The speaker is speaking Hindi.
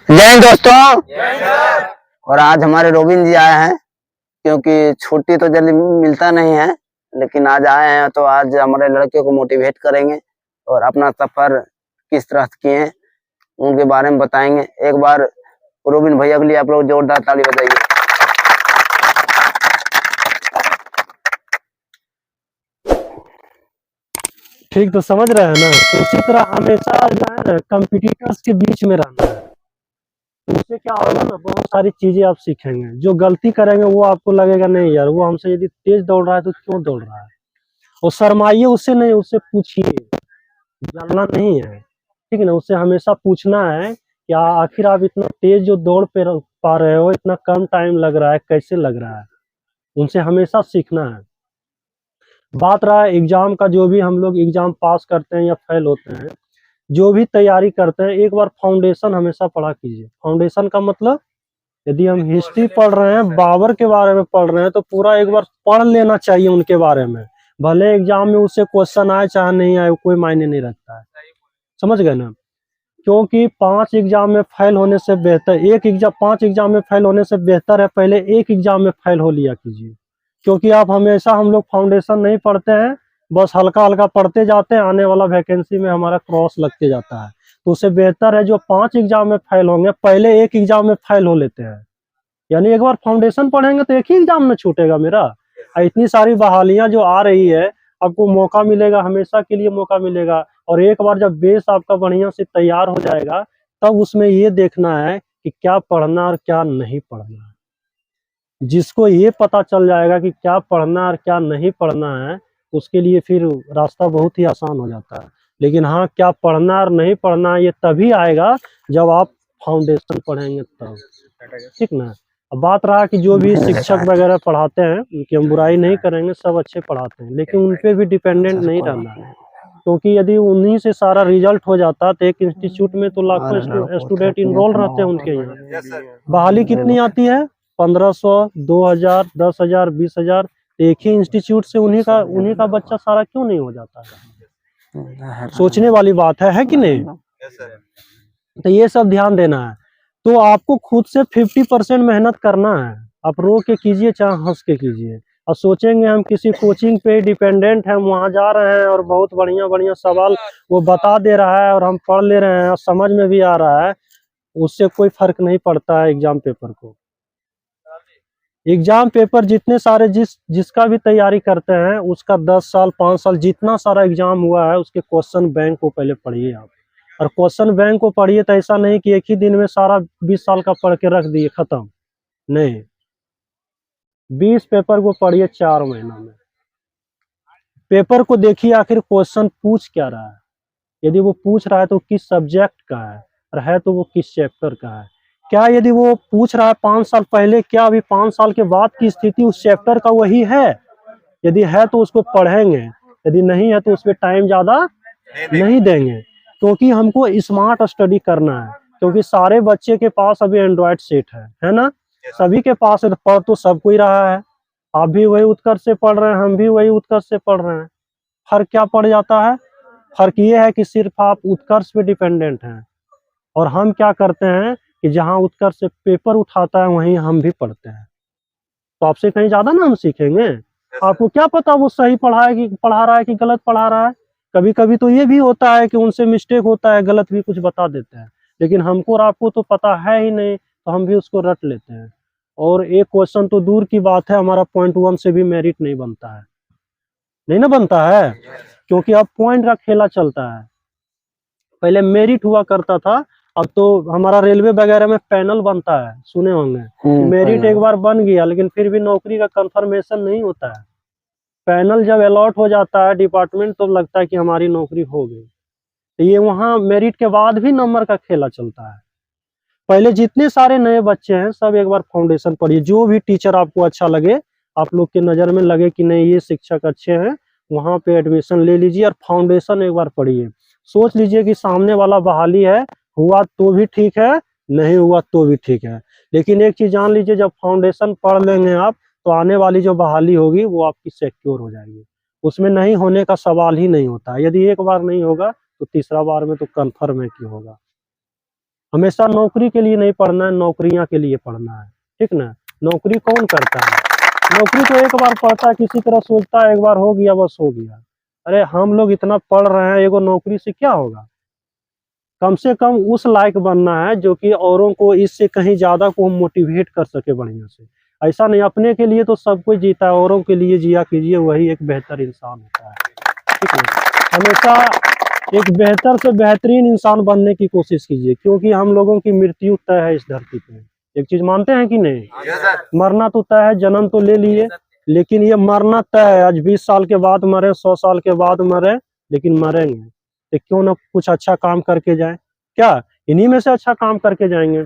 जय हिंद दोस्तों। और आज हमारे रोबिन जी आए हैं, क्योंकि छुट्टी तो जल्दी मिलता नहीं है, लेकिन आज आए हैं तो आज हमारे लड़के को मोटिवेट करेंगे और अपना सफर किस तरह से किए उनके बारे में बताएंगे। एक बार रोबिन भैया के लिए आप लोग जोरदार ताली बजाइए। ठीक तो समझ रहे हैं ना। तो इसी तरह हमेशा जो है ना कंपटीटर्स के बीच में रहना है। तो उससे क्या होगा ना, बहुत सारी चीजें आप सीखेंगे। जो गलती करेंगे वो आपको लगेगा नहीं यार, वो हमसे यदि तेज दौड़ रहा है तो क्यों दौड़ रहा है। और शर्माइए उससे नहीं, उससे पूछिए, जलना नहीं है, ठीक है ना। उससे हमेशा पूछना है कि आखिर आप इतना तेज जो दौड़ पे पा रहे हो, इतना कम टाइम लग रहा है, कैसे लग रहा है। उनसे हमेशा सीखना है। बात रहा है एग्जाम का, जो भी हम लोग एग्जाम पास करते हैं या फेल होते हैं, जो भी तैयारी करते हैं, एक बार फाउंडेशन हमेशा पढ़ा कीजिए। फाउंडेशन का मतलब, यदि हम हिस्ट्री पढ़ रहे हैं, बाबर के बारे में पढ़ रहे हैं, तो पूरा एक बार पढ़ लेना चाहिए उनके बारे में। भले एग्जाम में उससे क्वेश्चन आए चाहे नहीं आए, कोई मायने नहीं रखता है। समझ गए ना। क्योंकि 5 एग्जाम में फेल होने से बेहतर, 5 एग्जाम में फेल होने से बेहतर है पहले एक एग्जाम में फेल हो लिया कीजिए। क्योंकि आप हमेशा, हम लोग फाउंडेशन नहीं पढ़ते हैं, बस हल्का हल्का पढ़ते जाते हैं, आने वाला वैकेंसी में हमारा क्रॉस लगते जाता है। तो उससे बेहतर है जो 5 एग्जाम में फेल होंगे, पहले एक एग्जाम में फेल हो लेते हैं। यानी एक बार फाउंडेशन पढ़ेंगे तो एक ही एग्जाम में छूटेगा मेरा। इतनी सारी बहालियां जो आ रही है, आपको मौका मिलेगा, हमेशा के लिए मौका मिलेगा। और एक बार जब बेस आपका बढ़िया से तैयार हो जाएगा, तब उसमें ये देखना है कि क्या पढ़ना और क्या नहीं पढ़ना है। जिसको ये पता चल जाएगा कि क्या पढ़ना और क्या नहीं पढ़ना है, उसके लिए फिर रास्ता बहुत ही आसान हो जाता है। लेकिन हाँ, क्या पढ़ना और नहीं पढ़ना ये तभी आएगा जब आप फाउंडेशन पढ़ेंगे तब, ठीक ना। अब बात रहा कि जो भी शिक्षक वगैरह पढ़ाते हैं, उनकी हम बुराई नहीं करेंगे, सब अच्छे पढ़ाते हैं, लेकिन उन पे भी डिपेंडेंट नहीं रहना है। क्योंकि यदि उन्हीं से सारा रिजल्ट हो जाता तो एक इंस्टीट्यूट में तो लाखों स्टूडेंट इनरोल रहते हैं उनके यहाँ। बहाली कितनी आती है? 1500, 2000, 10,000, 20,000। एक ही इंस्टीट्यूट से उन्हीं का बच्चा सारा क्यों नहीं हो जाता है? सोचने वाली बात है कि नहीं। तो ये सब ध्यान देना है। तो आपको खुद से 50% मेहनत करना है। आप रो के कीजिए चाहे हंस के कीजिए। और सोचेंगे हम किसी कोचिंग पे डिपेंडेंट है, वहां जा रहे हैं और बहुत बढ़िया बढ़िया सवाल वो बता दे रहा है और हम पढ़ ले रहे हैं और समझ में भी आ रहा है, उससे कोई फर्क नहीं पड़ता है एग्जाम पेपर को। एग्जाम पेपर जितने सारे जिसका भी तैयारी करते हैं, उसका 10 साल 5 साल जितना सारा एग्जाम हुआ है, उसके क्वेश्चन बैंक को पहले पढ़िए आप। और क्वेश्चन बैंक को पढ़िए तो ऐसा नहीं कि एक ही दिन में सारा 20 साल का पढ़ के रख दिए खत्म, नहीं। 20 पेपर को पढ़िए 4 महीना में। पेपर को देखिए आखिर क्वेश्चन पूछ क्या रहा है। यदि वो पूछ रहा है तो किस सब्जेक्ट का है, और है तो वो किस चैप्टर का है। क्या यदि वो पूछ रहा है 5 साल पहले, क्या अभी 5 साल के बाद की स्थिति उस चैप्टर का वही है? यदि है तो उसको पढ़ेंगे, यदि नहीं है तो उस पर टाइम ज्यादा नहीं देंगे। क्योंकि हमको स्मार्ट स्टडी करना है। क्योंकि सारे बच्चे के पास अभी एंड्रॉयड सेट है ना। सभी के पास पढ़ तो सब कोई रहा है। आप भी वही उत्कर्ष से पढ़ रहे हैं, हम भी वही उत्कर्ष से पढ़ रहे हैं। फर्क क्या पड़ जाता है? फर्क ये है कि सिर्फ आप उत्कर्ष पे डिपेंडेंट हैं, और हम क्या करते हैं कि जहां उत्कर्ष से पेपर उठाता है वहीं हम भी पढ़ते हैं। तो आपसे कहीं ज्यादा ना हम सीखेंगे। आपको क्या पता वो सही पढ़ा रहा है कि गलत पढ़ा रहा है। कभी कभी तो ये भी होता है कि उनसे मिस्टेक होता है, गलत भी कुछ बता देते हैं। लेकिन हमको और आपको तो पता है ही नहीं, तो हम भी उसको रट लेते हैं। और एक क्वेश्चन तो दूर की बात है, हमारा पॉइंट 1 से भी मेरिट नहीं बनता है, नहीं ना बनता है। क्योंकि अब पॉइंट का खेला चलता है। पहले मेरिट हुआ करता था, अब तो हमारा रेलवे वगैरह में पैनल बनता है, सुने होंगे। मेरिट एक बार बन गया, लेकिन फिर भी नौकरी का कंफर्मेशन नहीं होता है। पैनल जब अलॉट हो जाता है डिपार्टमेंट, तो लगता है कि हमारी नौकरी हो गई। तो ये वहाँ मेरिट के बाद भी नंबर का खेला चलता है। पहले जितने सारे नए बच्चे हैं, सब एक बार फाउंडेशन पढ़िए। जो भी टीचर आपको अच्छा लगे, आप लोग के नज़र में लगे कि नहीं ये शिक्षक अच्छे हैं, वहाँ पे एडमिशन ले लीजिए और फाउंडेशन एक बार पढ़िए। सोच लीजिए कि सामने वाला बहाली है, हुआ तो भी ठीक है, नहीं हुआ तो भी ठीक है। लेकिन एक चीज जान लीजिए, जब फाउंडेशन पढ़ लेंगे आप, तो आने वाली जो बहाली होगी वो आपकी सिक्योर हो जाएगी। उसमें नहीं होने का सवाल ही नहीं होता। यदि एक बार नहीं होगा तो तीसरा बार में तो कन्फर्म है कि होगा। हमेशा नौकरी के लिए नहीं पढ़ना है, नौकरियां के लिए पढ़ना है, ठीक ना। नौकरी कौन करता है? नौकरी तो एक बार पढ़ता है, किसी तरह सोचता है एक बार हो गया बस हो गया। अरे हम लोग इतना पढ़ रहे हैं, एगो नौकरी से क्या होगा? कम से कम उस लायक बनना है जो कि औरों को इससे कहीं ज्यादा को मोटिवेट कर सके बढ़िया से। ऐसा नहीं अपने के लिए तो सब कुछ जीता है, औरों के लिए जिया कीजिए, वही एक बेहतर इंसान होता है, ठीक है। हमेशा एक बेहतर से बेहतरीन इंसान बनने की कोशिश कीजिए, क्योंकि हम लोगों की मृत्यु तय है इस धरती पे। एक चीज मानते हैं कि नहीं? मरना तो तय है, जन्म तो ले लिए, लेकिन ये मरना तय है। आज 20 साल के बाद मरे, 100 साल के बाद मरे, लेकिन मरेंगे। तो क्यों ना कुछ अच्छा काम करके जाए, क्या इन्हीं में से अच्छा काम करके जाएंगे।